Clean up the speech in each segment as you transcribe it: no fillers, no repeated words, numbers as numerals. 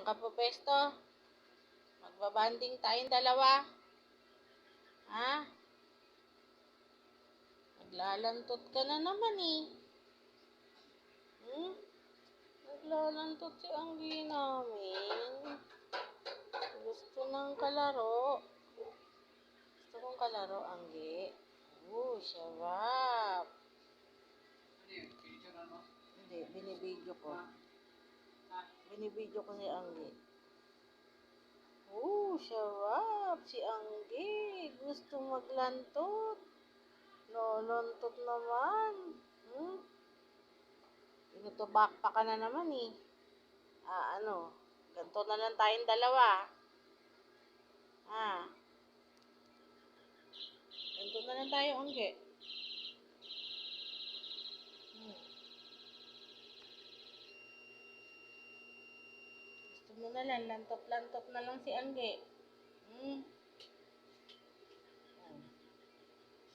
Diyan ka po pesto. Magbabanding tayong dalawa. Ha? Naglalantot ka na naman eh. Naglalantot si Anggi namin. Gusto ng kalaro. Gusto kong kalaro, Anggi. Sarap. Hindi, binibidyo ko. Binibidyo ko si Anggi. Sarap. Si Anggi. Gusto maglantot. Lolontot naman. Tinutubak pa ka na naman eh. Ganto na lang tayong dalawa. Ganto na lang tayo, Anggi. Gusto mo na lang, lantot-lantot na lang si Anggi.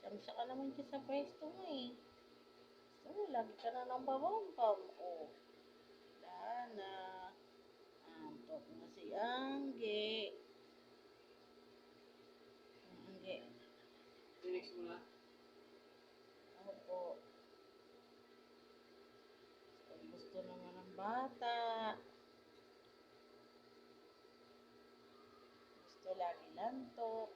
Samsa ka naman dyan sa pwesto mo eh. Lagi ka na ng babombam. Wala na. Antok na si Anggi. Anggi. Relax mo na. Opo. Gusto naman ng bata. Gusto lagi lantok.